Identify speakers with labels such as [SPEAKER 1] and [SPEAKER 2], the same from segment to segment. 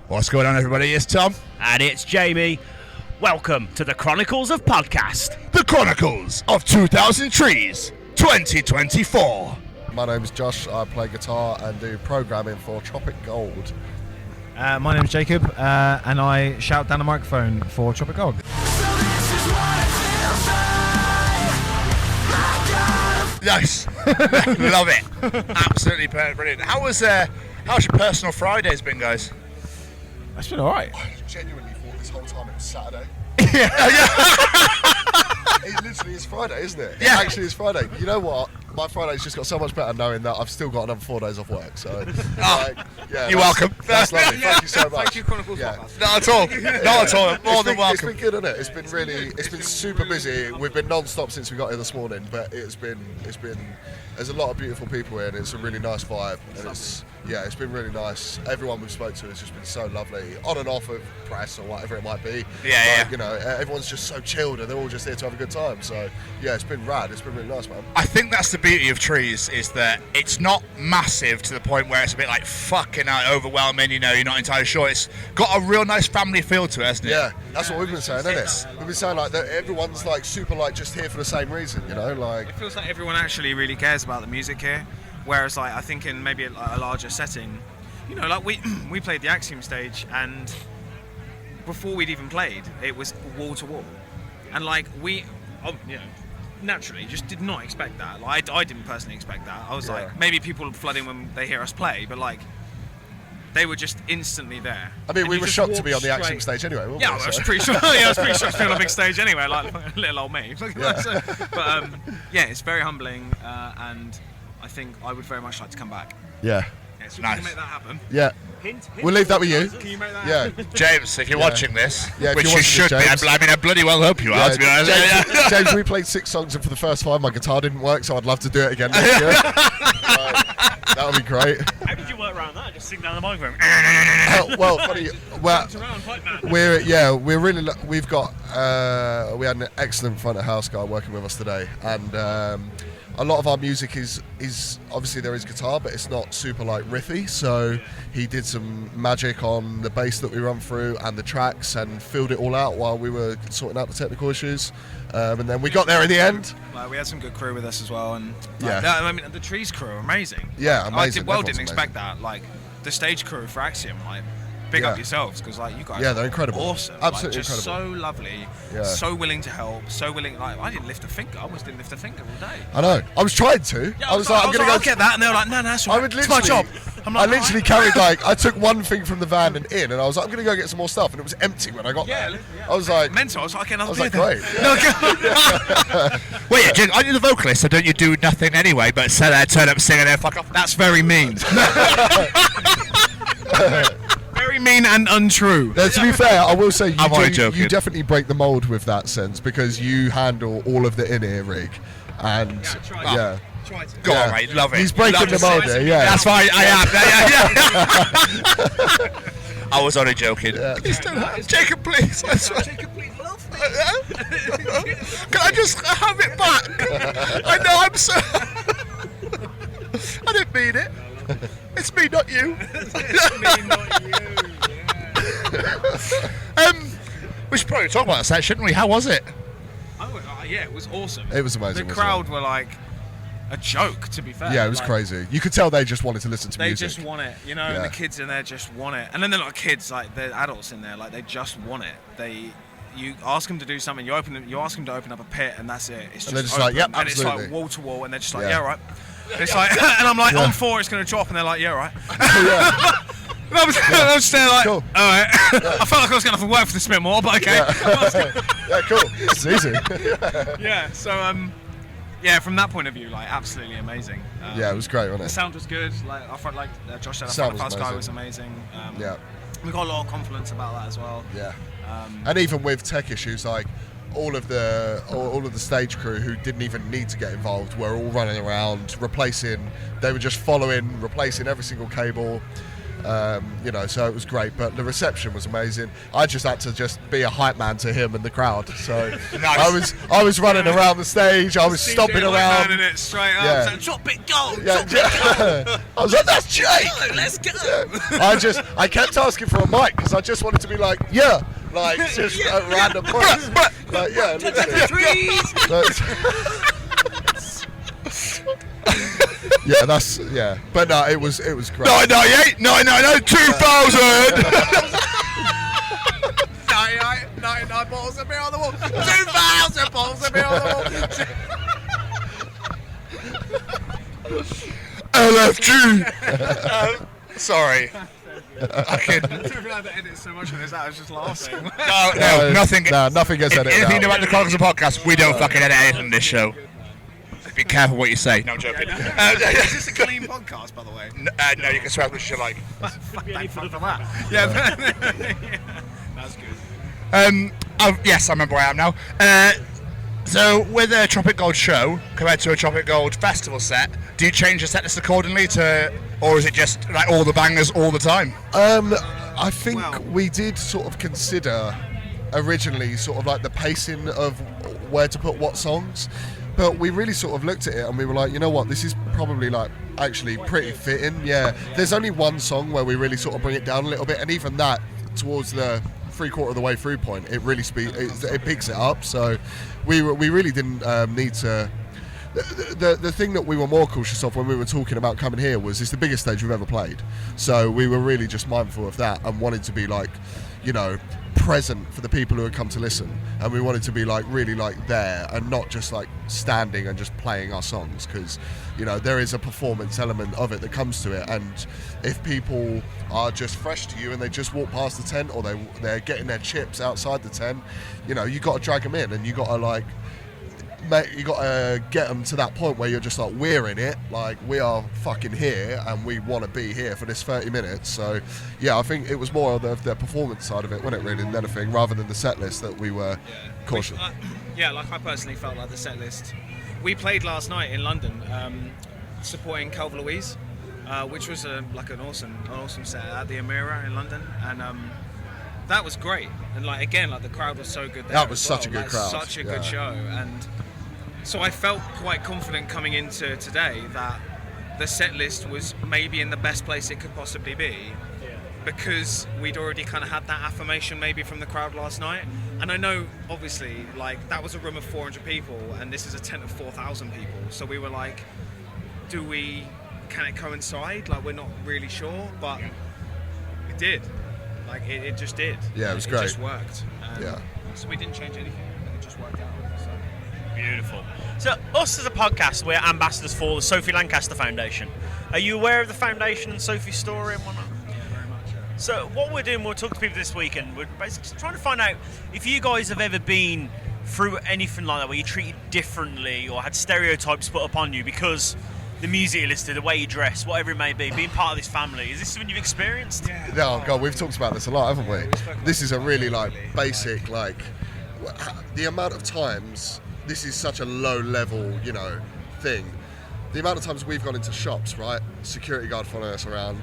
[SPEAKER 1] What's going on, everybody? It's Tom.
[SPEAKER 2] And it's Jamie. Welcome to the Chronicles of Podcast.
[SPEAKER 1] The Chronicles of 2000 Trees 2024.
[SPEAKER 3] My name is Josh. I play guitar and do programming for Tropic Gold.
[SPEAKER 4] My name is Jacob, and I shout down the microphone for Tropic Gold.
[SPEAKER 1] Nice. Love it. Absolutely brilliant. How's your personal Fridays been, guys?
[SPEAKER 4] It's been alright.
[SPEAKER 3] I genuinely thought this whole time it was Saturday. It literally is Friday, isn't it?
[SPEAKER 1] Yeah.
[SPEAKER 3] It actually is Friday. You know what? My Friday's just got so much better knowing that I've still got another 4 days off work. So,
[SPEAKER 1] You're welcome.
[SPEAKER 3] That's lovely. Thank you so much.
[SPEAKER 5] Thank you, Chronicles Podcast.
[SPEAKER 1] Not at all. Not at all. More than welcome.
[SPEAKER 3] It's been good, hasn't it? It's been super busy. We've been non-stop since we got here this morning, but there's a lot of beautiful people here, and it's a really nice vibe. And it's been really nice. Everyone we've spoke to has just been so lovely, on and off of press or whatever it might be.
[SPEAKER 1] Yeah.
[SPEAKER 3] You know, everyone's just so chilled, and they're all just here to have a good time. So yeah, it's been rad. It's been really nice, man.
[SPEAKER 1] I think that's the beauty of Trees, is that it's not massive to the point where it's a bit like fucking overwhelming, you know, you're not entirely sure. It's got a real nice family feel to it, hasn't it?
[SPEAKER 3] Yeah, that's what we've been saying, isn't it? We've been saying like that everyone's like super like just here for the same reason, you know, like.
[SPEAKER 5] It feels like everyone actually really cares about the music here, whereas like I think in maybe a larger setting, you know, like we played the Axiom stage, and before we'd even played, it was wall to wall, and like naturally just did not expect that. Like I didn't personally expect that. I was like, maybe people flood in when they hear us play, but like they were just instantly there.
[SPEAKER 3] I mean,
[SPEAKER 5] And
[SPEAKER 3] we
[SPEAKER 5] you
[SPEAKER 3] were
[SPEAKER 5] just
[SPEAKER 3] shocked to be on
[SPEAKER 5] walked
[SPEAKER 3] the Axiom
[SPEAKER 5] straight-
[SPEAKER 3] stage anyway, weren't
[SPEAKER 5] Yeah,
[SPEAKER 3] we?
[SPEAKER 5] I was pretty sure. I was pretty sure to be on a big stage anyway, like little old me. But it's very humbling, and I think I would very much like to come back.
[SPEAKER 3] Yeah.
[SPEAKER 5] Yeah, so
[SPEAKER 1] Nice.
[SPEAKER 5] we can make that happen.
[SPEAKER 3] Yeah. We'll leave that with you.
[SPEAKER 5] Can you make that
[SPEAKER 3] Yeah.
[SPEAKER 5] happen?
[SPEAKER 1] James, if you're watching this,
[SPEAKER 3] Yeah, if
[SPEAKER 1] which
[SPEAKER 3] you're
[SPEAKER 1] you
[SPEAKER 3] watching
[SPEAKER 1] should
[SPEAKER 3] this,
[SPEAKER 1] be,
[SPEAKER 3] James.
[SPEAKER 1] I mean, I bloody well hope you are, to be honest.
[SPEAKER 3] James, we played 6 songs, and for the first 5 my guitar didn't work, so I'd love to do it again next year. That would be great.
[SPEAKER 2] How did you work around that? Just sing down the microphone.
[SPEAKER 3] Well, funny. Well, we had an excellent front of house guy working with us today, and a lot of our music is obviously there is guitar, but it's not super like riffy. So he did some magic on the bass that we run through and the tracks, and filled it all out while we were sorting out the technical issues. And then we got there in the end.
[SPEAKER 5] Like, we had some good crew with us as well, and
[SPEAKER 3] Yeah.
[SPEAKER 5] I mean the Trees crew are amazing.
[SPEAKER 3] Yeah, amazing.
[SPEAKER 5] I didn't
[SPEAKER 3] Everyone's
[SPEAKER 5] expect that. Like the stage crew for Axiom, like big
[SPEAKER 3] Yeah.
[SPEAKER 5] up yourselves, because like you guys,
[SPEAKER 3] Yeah, they're incredible.
[SPEAKER 5] awesome,
[SPEAKER 3] Absolutely
[SPEAKER 5] like, just
[SPEAKER 3] incredible.
[SPEAKER 5] so lovely,
[SPEAKER 3] Yeah.
[SPEAKER 5] so willing to help, so willing. Like I didn't lift a finger. I almost didn't lift a finger all day.
[SPEAKER 3] I know. I was trying to.
[SPEAKER 5] Yeah,
[SPEAKER 3] I was like, I'm gonna
[SPEAKER 5] I'll
[SPEAKER 3] go.
[SPEAKER 5] get that, and they were like, no, that's all
[SPEAKER 3] I
[SPEAKER 5] right.
[SPEAKER 3] would
[SPEAKER 5] It's my
[SPEAKER 3] literally.
[SPEAKER 5] job. I'm like,
[SPEAKER 3] I literally carried I took one thing from the van and in, and I was like, I'm gonna go get some more stuff, and it was empty when I got there.
[SPEAKER 5] Yeah.
[SPEAKER 3] I was like,
[SPEAKER 5] mental. I was like, another
[SPEAKER 3] I was
[SPEAKER 5] beer
[SPEAKER 3] like,
[SPEAKER 5] then.
[SPEAKER 3] great.
[SPEAKER 1] Wait, Jim, aren't you the vocalist, so don't you do nothing anyway but sit there, turn up, sing, and then fuck off?
[SPEAKER 5] That's very mean. Very mean and untrue.
[SPEAKER 3] Now, to be fair, I will say
[SPEAKER 1] I'm only
[SPEAKER 3] you
[SPEAKER 1] joking.
[SPEAKER 3] definitely break the mold with that sense, because you handle all of the in-ear rig, and yeah.
[SPEAKER 5] Try to.
[SPEAKER 1] Go
[SPEAKER 3] Yeah.
[SPEAKER 1] on, mate, love it.
[SPEAKER 3] He's breaking
[SPEAKER 1] Love
[SPEAKER 3] the
[SPEAKER 1] it.
[SPEAKER 3] mold there, yeah.
[SPEAKER 1] That's fine, I am. Yeah. I was only joking.
[SPEAKER 3] Yeah.
[SPEAKER 1] Please don't have Jacob, please. I swear.
[SPEAKER 5] Jacob, please love me.
[SPEAKER 1] Can I just have it back? I know I'm so. I didn't mean it. It's me, not you. We should probably talk about that, shouldn't we? How was it?
[SPEAKER 5] Yeah, it was awesome.
[SPEAKER 3] It was amazing,
[SPEAKER 5] The
[SPEAKER 3] wasn't
[SPEAKER 5] crowd were like a joke, to be fair.
[SPEAKER 3] Yeah, it was
[SPEAKER 5] Like,
[SPEAKER 3] crazy. You could tell they just wanted to listen to
[SPEAKER 5] They
[SPEAKER 3] music.
[SPEAKER 5] just want it, you know,
[SPEAKER 3] Yeah.
[SPEAKER 5] and the kids in there just want it. And then they're not kids, like they're adults in there, like they just want it. You ask them to do something, you ask them to open up a pit, and that's it. It's
[SPEAKER 3] And they're
[SPEAKER 5] just
[SPEAKER 3] just like,
[SPEAKER 5] open,
[SPEAKER 3] yep,
[SPEAKER 5] and
[SPEAKER 3] absolutely.
[SPEAKER 5] it's like wall to wall, and they're just like,
[SPEAKER 3] Yeah.
[SPEAKER 5] yeah, right. It's like, and I'm like,
[SPEAKER 3] Yeah.
[SPEAKER 5] on 4 it's going to drop, and they're like, yeah, right.
[SPEAKER 3] Yeah.
[SPEAKER 5] And I was just there like,
[SPEAKER 3] Cool.
[SPEAKER 5] all right. I felt like I was going to have to work for this a bit more, but okay.
[SPEAKER 3] Yeah, cool. It's easy.
[SPEAKER 5] Yeah, so yeah, from that point of view, like absolutely amazing.
[SPEAKER 3] Yeah, it was great,
[SPEAKER 5] The
[SPEAKER 3] wasn't it?
[SPEAKER 5] sound was good. Like our front, like Josh said, our
[SPEAKER 3] Sound
[SPEAKER 5] front of house
[SPEAKER 3] was
[SPEAKER 5] guy was amazing.
[SPEAKER 3] Yeah.
[SPEAKER 5] We got a lot of confidence about that as well.
[SPEAKER 3] Yeah. And even with tech issues, like all of the stage crew who didn't even need to get involved were all running around replacing. They were just replacing every single cable. So it was great, but the reception was amazing. I just had to just be a hype man to him and the crowd. So
[SPEAKER 1] Nice.
[SPEAKER 3] I was running around the stage. I was stomping around.
[SPEAKER 5] And it straight up.
[SPEAKER 3] Yeah.
[SPEAKER 5] Saying, Tropic, go!
[SPEAKER 3] Yeah,
[SPEAKER 5] Tropic,
[SPEAKER 3] I was like, that's Jake.
[SPEAKER 5] go! Let's go!
[SPEAKER 3] I kept asking for a mic because I just wanted to be like, just at random points. Like, yeah, literally. But no, it was great.
[SPEAKER 1] 1998, 1999, 2000.
[SPEAKER 5] 99 bottles of beer on the wall. 2,000 bottles of beer on the wall.
[SPEAKER 1] LFG. Sorry.
[SPEAKER 5] I edit so much of this out, I was just laughing.
[SPEAKER 1] No, nothing.
[SPEAKER 3] No, nothing gets edited
[SPEAKER 1] Anything
[SPEAKER 3] out.
[SPEAKER 1] about the Chronicles of Podcast, we don't fucking edit anything on this show. Be careful what you say. No, I'm joking.
[SPEAKER 5] Is this a clean podcast, by the way?
[SPEAKER 1] No, you can swear as much as you like.
[SPEAKER 5] Thank fuck for that. Yeah, that's good.
[SPEAKER 1] Yes, I remember where I am now. So, with a Tropic Gold show compared to a Tropic Gold festival set, do you change the set list accordingly or is it just like all the bangers all the time?
[SPEAKER 3] I think
[SPEAKER 5] Well-
[SPEAKER 3] we did sort of consider originally sort of like the pacing of where to put what songs, but we really sort of looked at it and we were like, you know what, this is probably like actually pretty fitting. Yeah, there's only one song where we really sort of bring it down a little bit, and even that towards the 3/4 of the way through point, it really it picks it up. So we really didn't need to. The thing that we were more cautious of when we were talking about coming here was it's the biggest stage we've ever played. So we were really just mindful of that and wanted to be like, present for the people who had come to listen, and we wanted to be like really like there and not just like standing and just playing our songs, because there is a performance element of it that comes to it, and if people are just fresh to you and they just walk past the tent or they're getting their chips outside the tent, you got to drag them in, and you got to get them to that point where you're just like, we're in it, like we are fucking here and we want to be here for this 30 minutes. So yeah, I think it was more of the performance side of it, wasn't it, really, than anything, rather than the set list that we were cautious.
[SPEAKER 5] I personally felt like the set list. We played last night in London, supporting Calva Louise, which was an awesome set at the Amira in London, and that was great. And the crowd was so good there.
[SPEAKER 3] That was such a good crowd.
[SPEAKER 5] Such a good show, and so I felt quite confident coming into today that the set list was maybe in the best place it could possibly be, because we'd already kind of had that affirmation maybe from the crowd last night. And I know, obviously, that was a room of 400 people, and this is a tent of 4,000 people. So we were like, can it coincide? We're not really sure, but it did. It just did.
[SPEAKER 3] Yeah, it was
[SPEAKER 5] It
[SPEAKER 3] great.
[SPEAKER 5] just worked.
[SPEAKER 3] Yeah.
[SPEAKER 5] So we didn't change anything. It just worked out. So.
[SPEAKER 2] Beautiful. So, us as a podcast, we're ambassadors for the Sophie Lancaster Foundation. Are you aware of the foundation and Sophie's story and whatnot?
[SPEAKER 5] Yeah, very much. Yeah.
[SPEAKER 2] So, what we're doing, we'll talk to people this weekend. We're basically trying to find out if you guys have ever been through anything like that, where you're treated differently or had stereotypes put upon you because the music you listen to, the way you dress, whatever it may be, being part of this family. Is this something you've experienced?
[SPEAKER 5] Yeah.
[SPEAKER 3] Oh God, we've talked about this a lot, haven't we?
[SPEAKER 5] we've spoken about
[SPEAKER 3] This is a really
[SPEAKER 5] absolutely.
[SPEAKER 3] basic the amount of times, this is such a low level, thing. The amount of times we've gone into shops, right? Security guard following us around.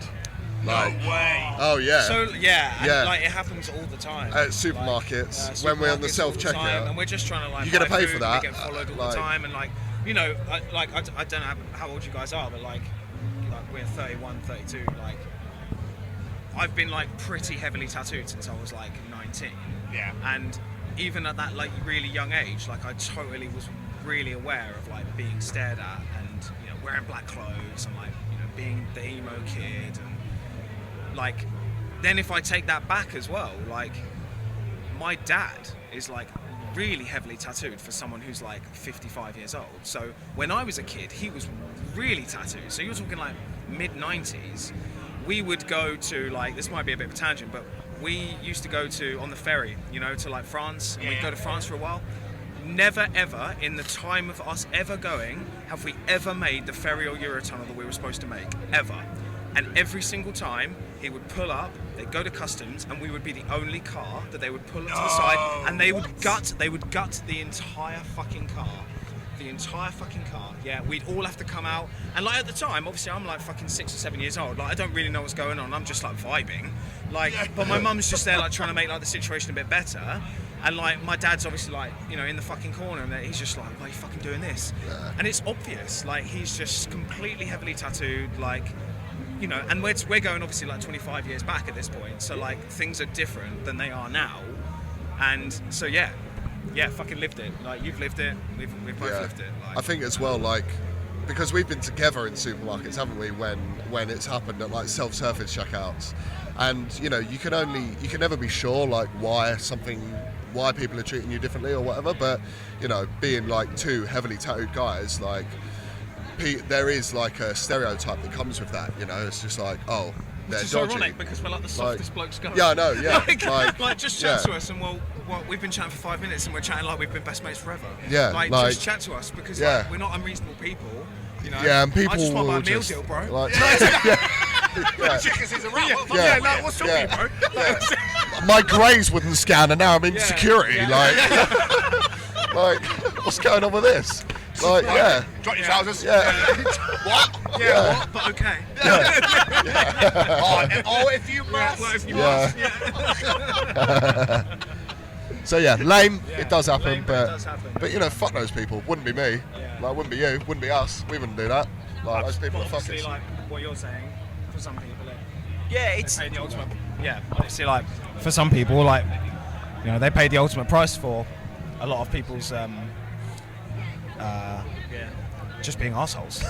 [SPEAKER 2] No way.
[SPEAKER 3] Oh yeah.
[SPEAKER 5] So yeah, and,
[SPEAKER 3] Yeah.
[SPEAKER 5] it happens all the time.
[SPEAKER 3] At supermarkets, when we're on the
[SPEAKER 5] supermarkets all
[SPEAKER 3] self-checkout.
[SPEAKER 5] time, and we're just trying to
[SPEAKER 3] You gotta
[SPEAKER 5] buy
[SPEAKER 3] pay
[SPEAKER 5] food,
[SPEAKER 3] for that,
[SPEAKER 5] We get followed all
[SPEAKER 3] like-
[SPEAKER 5] the time, and I don't know how old you guys are, but we're 31, 32. I've been pretty heavily tattooed since I was 19.
[SPEAKER 2] Yeah.
[SPEAKER 5] And even at that really young age, I totally was really aware of being stared at, and wearing black clothes, and being the emo kid, and then if I take that back as well, my dad is really heavily tattooed for someone who's 55 years old. So when I was a kid, he was really tattooed. So you're talking mid 90s. We would go to this might be a bit of a tangent, but we used to go on the ferry, to France, and we'd go to France for a while. Never ever in the time of us ever going have we ever made the ferry or Eurotunnel that we were supposed to make, ever. And every single time he would pull up, they'd go to customs, and we would be the only car that they would pull up to the side, and they would gut the entire fucking car. the entire fucking car. Yeah, we'd all have to come out, and like at the time, obviously I'm like fucking 6 or 7 years old. Like I don't really know what's going on. I'm just like vibing, like. But my mum's just there like trying to make like the situation a bit better, and like my dad's obviously like in the fucking corner, and he's just like, why are you fucking doing this?
[SPEAKER 3] Yeah.
[SPEAKER 5] And it's obvious, like he's just completely heavily tattooed, like. And we're going obviously like 25 years back at this point, so like things are different than they are now, and so yeah, fucking lived it. Like you've lived it, we've both lived it. Like,
[SPEAKER 3] I think as well, like because we've been together in supermarkets, haven't we? When it's happened at like self-service checkouts, and you can never be sure like why people are treating you differently or whatever. But being like two heavily tattooed guys, like. There is like a stereotype that comes with that, it's just like, oh, they're
[SPEAKER 5] it's
[SPEAKER 3] dodgy.
[SPEAKER 5] ironic because we're like the softest blokes going.
[SPEAKER 3] Yeah, I know, yeah.
[SPEAKER 5] like just chat to us, and well, we've been chatting for 5 minutes, and we're chatting like we've been best mates forever.
[SPEAKER 3] Yeah,
[SPEAKER 5] like just chat to us because like, we're not unreasonable people,
[SPEAKER 3] Yeah, and people
[SPEAKER 5] I just want
[SPEAKER 3] will
[SPEAKER 5] my meal
[SPEAKER 3] just,
[SPEAKER 5] deal, bro.
[SPEAKER 3] Like,
[SPEAKER 1] Chickens is around.
[SPEAKER 5] What's talking, bro?
[SPEAKER 3] My greys wouldn't scan, and now I'm in security. Like, like, what's going on with this? Like,
[SPEAKER 1] Drop your trousers.
[SPEAKER 3] Yeah.
[SPEAKER 1] What?
[SPEAKER 5] Yeah, what? But okay.
[SPEAKER 1] If you must.
[SPEAKER 5] Well, if you must.
[SPEAKER 3] So lame. It does happen,
[SPEAKER 5] Lame, but it does happen.
[SPEAKER 3] but fuck those people. Wouldn't be me.
[SPEAKER 5] Yeah.
[SPEAKER 3] Like, wouldn't be you. Wouldn't be us. We wouldn't do that. Like, those people are
[SPEAKER 5] Obviously,
[SPEAKER 3] fuckers.
[SPEAKER 5] like what you're saying, for some people,
[SPEAKER 2] It's
[SPEAKER 5] they pay the ultimate. Yeah, obviously, like for some people, like they pay the ultimate price for a lot of people's. Just being assholes.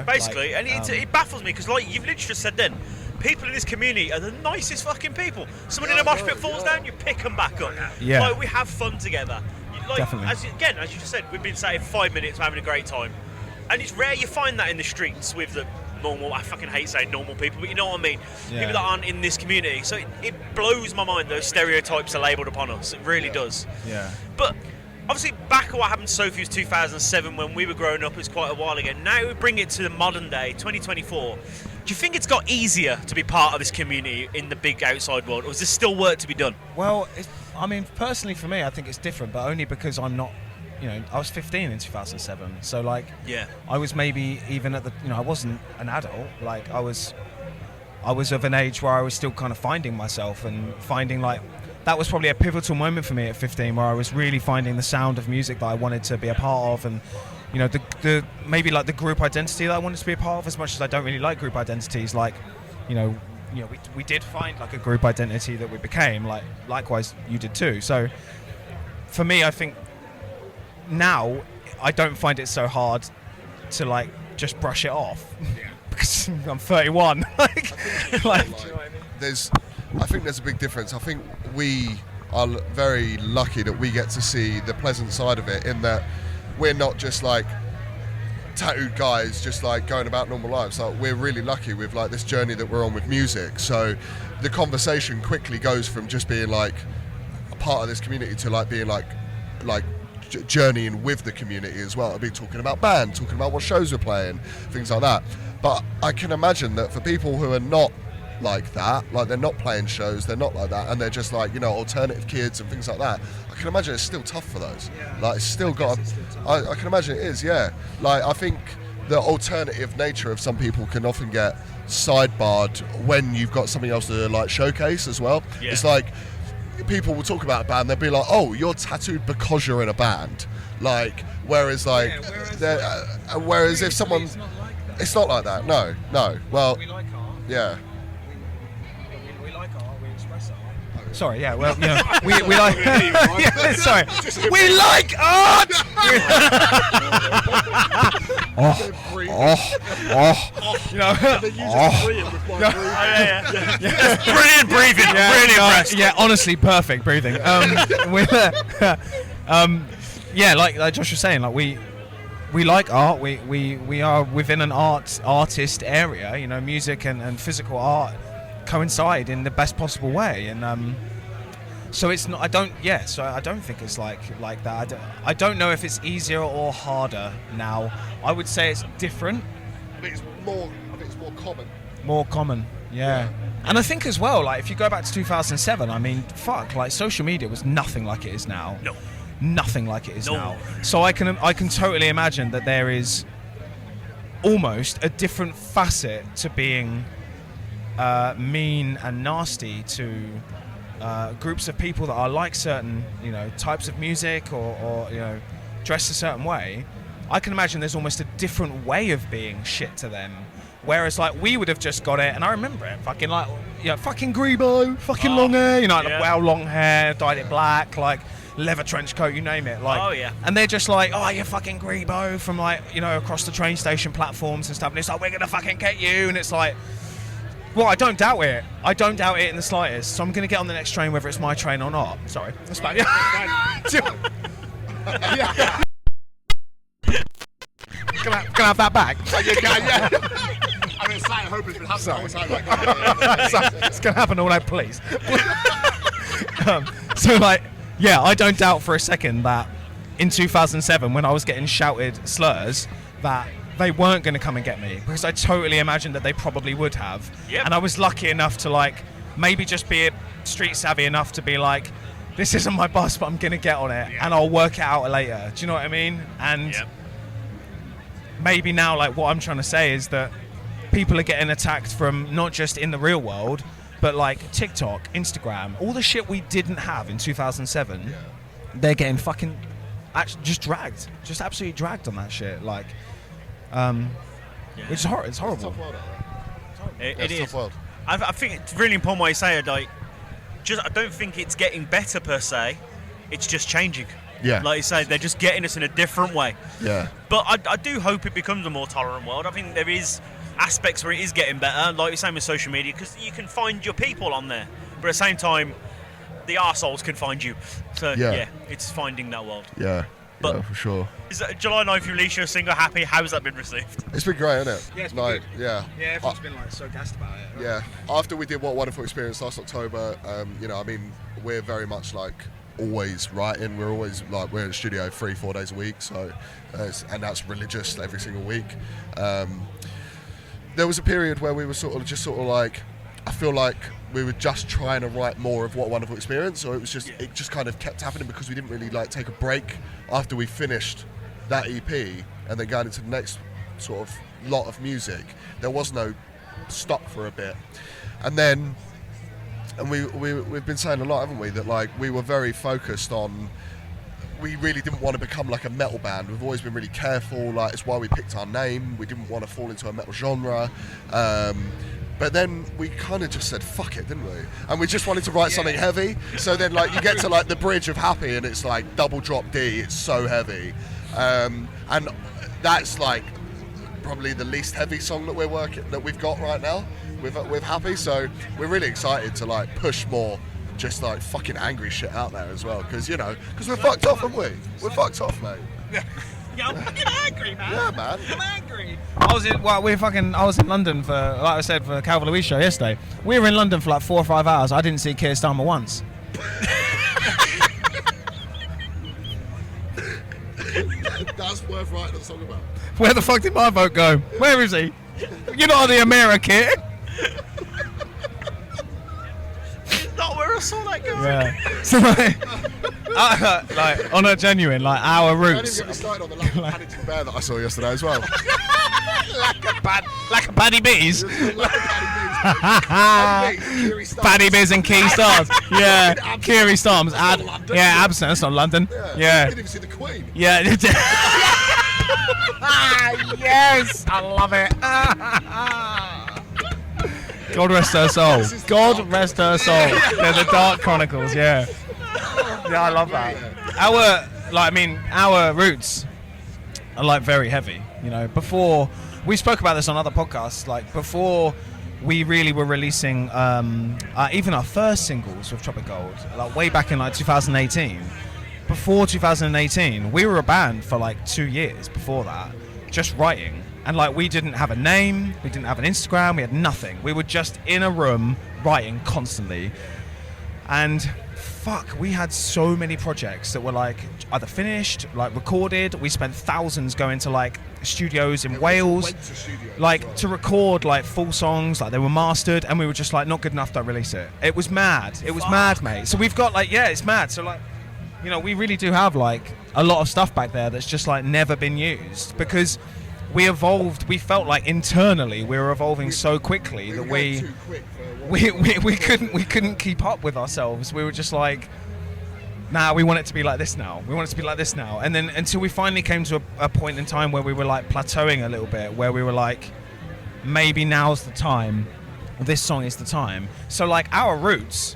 [SPEAKER 2] Basically, and it baffles me because, like you've literally just said, then people in this community are the nicest fucking people. Someone in a mosh pit falls down, you pick them back up.
[SPEAKER 4] Yeah.
[SPEAKER 2] Like we have fun together. Like,
[SPEAKER 4] Definitely.
[SPEAKER 2] as you just said, we've been sat here for 5 minutes having a great time, and it's rare you find that in the streets with the normal. I fucking hate saying normal people, but you know what I mean.
[SPEAKER 4] Yeah.
[SPEAKER 2] People that aren't in this community. So it blows my mind those stereotypes are labelled upon us. It really does.
[SPEAKER 4] Yeah.
[SPEAKER 2] But obviously, back at what happened to Sophie was 2007 when we were growing up. It's quite a while ago. Now we bring it to the modern day, 2024. Do you think it's got easier to be part of this community in the big outside world, or is there still work to be done?
[SPEAKER 4] Well, personally for me, I think it's different, but only because I'm not, I was 15 in 2007, so like, I was maybe even at the, I wasn't an adult, like I was of an age where I was still kind of finding myself and finding like, that was probably a pivotal moment for me at 15 where I was really finding the sound of music that I wanted to be a part of, and the maybe like the group identity that I wanted to be a part of, as much as I don't really like group identities, like we did find like a group identity that we became, like likewise you did too. So for me, I think now I don't find it so hard to like just brush it off because I'm 31. like
[SPEAKER 3] I think there's a big difference. I think we are very lucky that we get to see the pleasant side of it, in that we're not just like tattooed guys just like going about normal lives. Like, we're really lucky with like this journey that we're on with music. So the conversation quickly goes from just being like a part of this community to like being like journeying with the community as well. I'll be talking about band, talking about what shows we're playing, things like that. But I can imagine that for people who are not like that, like they're not playing shows, they're not like that, and they're just like alternative kids and things like that, I can imagine it's still tough for those. Like, it's still got I can imagine it is. Like, I think the alternative nature of some people can often get sidebarred when you've got something else to like showcase as well. It's like people will talk about a band, they'll be like, oh, you're tattooed because you're in a band, like, whereas like whereas if someone, it's not like that. No, well,
[SPEAKER 5] we like art.
[SPEAKER 3] yeah.
[SPEAKER 5] We like art. We express art.
[SPEAKER 4] Sorry, yeah, well, we like. Sorry, we like art.
[SPEAKER 2] Brilliant breathing. Really impressed.
[SPEAKER 4] Yeah, honestly, perfect breathing. Like Josh was saying, like we like art. We are within an artist area. Music and physical art coincide in the best possible way, and so it's not. I don't think it's like that. I don't know if it's easier or harder now. I would say it's different.
[SPEAKER 3] I think it's more common.
[SPEAKER 4] More common, yeah. And I think as well, like if you go back to 2007, I mean, fuck, like social media was nothing like it is now.
[SPEAKER 2] No.
[SPEAKER 4] nothing like it is
[SPEAKER 2] No.
[SPEAKER 4] now. So I can totally imagine that there is almost a different facet to being mean and nasty to groups of people that are like certain, types of music or dressed a certain way. I can imagine there's almost a different way of being shit to them. Whereas, like, we would have just got it, and I remember it, fucking, like, fucking Grebo, fucking long hair, well, long hair, dyed it black, like, leather trench coat, you name it. Like, and they're just like, oh, you're fucking Grebo from, like, across the train station platforms and stuff, and it's like, we're gonna fucking get you, and it's like, well, I don't doubt it. I don't doubt it in the slightest. So I'm gonna get on the next train, whether it's my train or not. Sorry, that's fine. Can I have that back?
[SPEAKER 1] You can, yeah. I mean, slightly hope it's been happening all the time.
[SPEAKER 4] It's going to happen all night, please. So, like, yeah, I don't doubt for a second that in 2007, when I was getting shouted slurs, that they weren't going to come and get me. Because I totally imagined that they probably would have.
[SPEAKER 2] Yep.
[SPEAKER 4] And I was lucky enough to, like, maybe just be street savvy enough to be like, this isn't my bus, but I'm going to get on it. And I'll work it out later. Do you know what I mean? And maybe now, like, what I'm trying to say is that people are getting attacked from not just in the real world, but like TikTok, Instagram, all the shit we didn't have in 2007. They're getting fucking just absolutely dragged on that shit. Like, it's horrible.
[SPEAKER 3] It's a tough world,
[SPEAKER 2] It is.
[SPEAKER 3] Tough world.
[SPEAKER 2] I think it's really important what you say. Like, I don't think it's getting better per se. It's just changing.
[SPEAKER 3] Yeah.
[SPEAKER 2] Like you say, they're just getting us in a different way.
[SPEAKER 3] Yeah.
[SPEAKER 2] But I do hope it becomes a more tolerant world. I think there is aspects where it is getting better, like you're saying with social media, because you can find your people on there. But at the same time, the arseholes can find you. So, yeah it's finding that world.
[SPEAKER 3] Yeah.
[SPEAKER 2] But
[SPEAKER 3] yeah, for sure.
[SPEAKER 2] Is that July 9th, you release your single Happy? How has that been received?
[SPEAKER 3] It's been great, hasn't it?
[SPEAKER 4] Yeah, it's been
[SPEAKER 3] like,
[SPEAKER 4] good.
[SPEAKER 3] Yeah.
[SPEAKER 4] Yeah, everyone's been like so gassed about it.
[SPEAKER 3] Yeah. After we did What a Wonderful Experience last October, I mean, we're very much like always writing. We're always like, we're in the studio 3-4 days a week, so and that's religious every single week. There was a period where we were sort of like, I feel like we were just trying to write more of What a Wonderful Experience, or it was just it just kind of kept happening because we didn't really like take a break after we finished that EP and then going into the next sort of lot of music. There was no stop for a bit, and then we've been saying a lot, haven't we, that like we were very focused on, we really didn't want to become like a metal band. We've always been really careful, like it's why we picked our name. We didn't want to fall into a metal genre. But then we kind of just said, fuck it, didn't we? And we just wanted to write something heavy. So then like you get to like the bridge of Happy and it's like double drop D, it's so heavy. And that's like probably the least heavy song that we've got right now with Happy. So we're really excited to like push more just like fucking angry shit out there as well. Because we're fucked off, aren't we? We're fucked off, mate.
[SPEAKER 4] Yeah, I'm fucking angry, man.
[SPEAKER 3] Yeah, man.
[SPEAKER 4] I'm angry. I was in London for, like I said, for the Calvin Louise show yesterday. We were in London for like 4 or 5 hours. I didn't see Keir Starmer once.
[SPEAKER 3] That's worth writing a song about.
[SPEAKER 4] Where the fuck did my vote go? Where is he? You're not the American.
[SPEAKER 2] Not where I saw that going.
[SPEAKER 4] Yeah. So like on a genuine, like our roots.
[SPEAKER 3] Don't even get me started on the lack of Paddington Bear that I saw yesterday as well.
[SPEAKER 4] Like a Paddy Bees. Paddy Bees and Key Stars. Yeah, Kiri Storms. Absent. That's not London. Yeah.
[SPEAKER 3] Didn't even see the Queen.
[SPEAKER 4] Yeah. Yes, I love it. God rest her soul. God rest her soul. They're the Dark Chronicles. Yeah. Yeah, I love that. Our roots are like very heavy. Before we spoke about this on other podcasts, like before we really were releasing even our first singles with Tropic Gold, like way back in like 2018. Before 2018, we were a band for like 2 years before that, just writing. And like we didn't have a name, we didn't have an Instagram, we had nothing. We were just in a room writing constantly. And fuck, we had so many projects that were like either finished, like recorded. We spent thousands going to like studios in Wales, like to record like full songs, like they were mastered, and we were just like not good enough to release it. It was mad. It was mad, mate. So we've got like, yeah, it's mad. So like you know, we really do have like a lot of stuff back there that's just like never been used because we evolved. We felt like internally we were evolving so quickly that we couldn't keep up with ourselves. We were just like, nah, we want it to be like this now. We want it to be like this now. And then until we finally came to a point in time where we were like plateauing a little bit, where we were like, maybe now's the time. This song is the time. So like our roots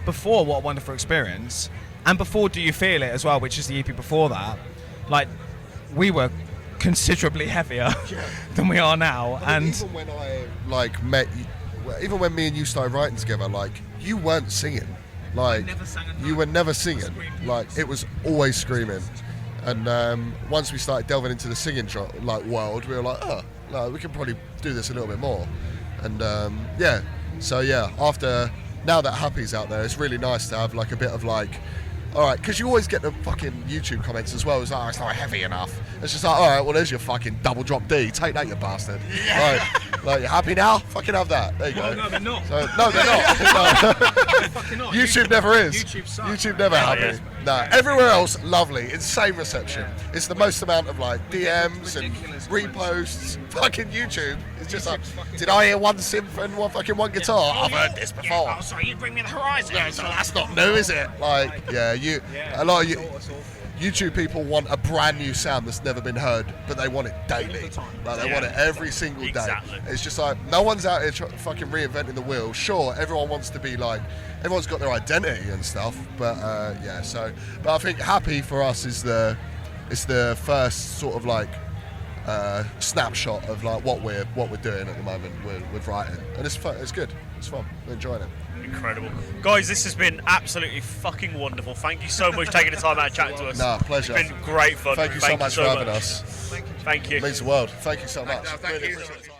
[SPEAKER 4] before What a Wonderful Experience and before Do You Feel It as well, which is the EP before that, like we were considerably heavier than we are now. And
[SPEAKER 3] even when I like met you, even when me and you started writing together, like you weren't singing. Like you were never singing. Like it was always screaming. And once we started delving into the singing world, we were like, oh, no, we can probably do this a little bit more. And after now that Happy's out there, it's really nice to have like a bit of like, all right, because you always get the fucking YouTube comments as well. It's like, oh, it's not heavy enough. It's just like, all right, well, there's your fucking double drop D. Take that, you bastard. Yeah. Like, you happy now? Fucking have that. There you go.
[SPEAKER 5] No, they're not.
[SPEAKER 3] So, no, they're not. No.
[SPEAKER 5] Fucking not.
[SPEAKER 3] YouTube never is.
[SPEAKER 5] YouTube sucks.
[SPEAKER 3] YouTube never happy. No, everywhere else, lovely. Insane reception. It's the most amount of like DMs and reposts. Fucking YouTube. It's just like, did I hear one synth and one guitar? I've heard this before.
[SPEAKER 2] Oh, sorry, you bring me the horizon.
[SPEAKER 3] Yeah, so that's not new, is it? Like, a lot of YouTube people want a brand new sound that's never been heard, but they want it daily. Like they want it every single day.
[SPEAKER 2] Exactly.
[SPEAKER 3] It's just like no one's out here fucking reinventing the wheel. Sure, everyone wants to be like, everyone's got their identity and stuff, but but I think Happy for us is the first sort of like snapshot of like what we're doing at the moment with writing, and it's fun. It's good. It's fun. We're enjoying it.
[SPEAKER 2] Incredible. Guys, this has been absolutely fucking wonderful. Thank you so much for taking the time out and chatting to us.
[SPEAKER 3] No, pleasure.
[SPEAKER 2] It's been great fun.
[SPEAKER 3] Thank you so much for having us.
[SPEAKER 2] Thank you.
[SPEAKER 3] It means the world. Thank you so much.
[SPEAKER 1] Thank you.
[SPEAKER 3] Really appreciate it.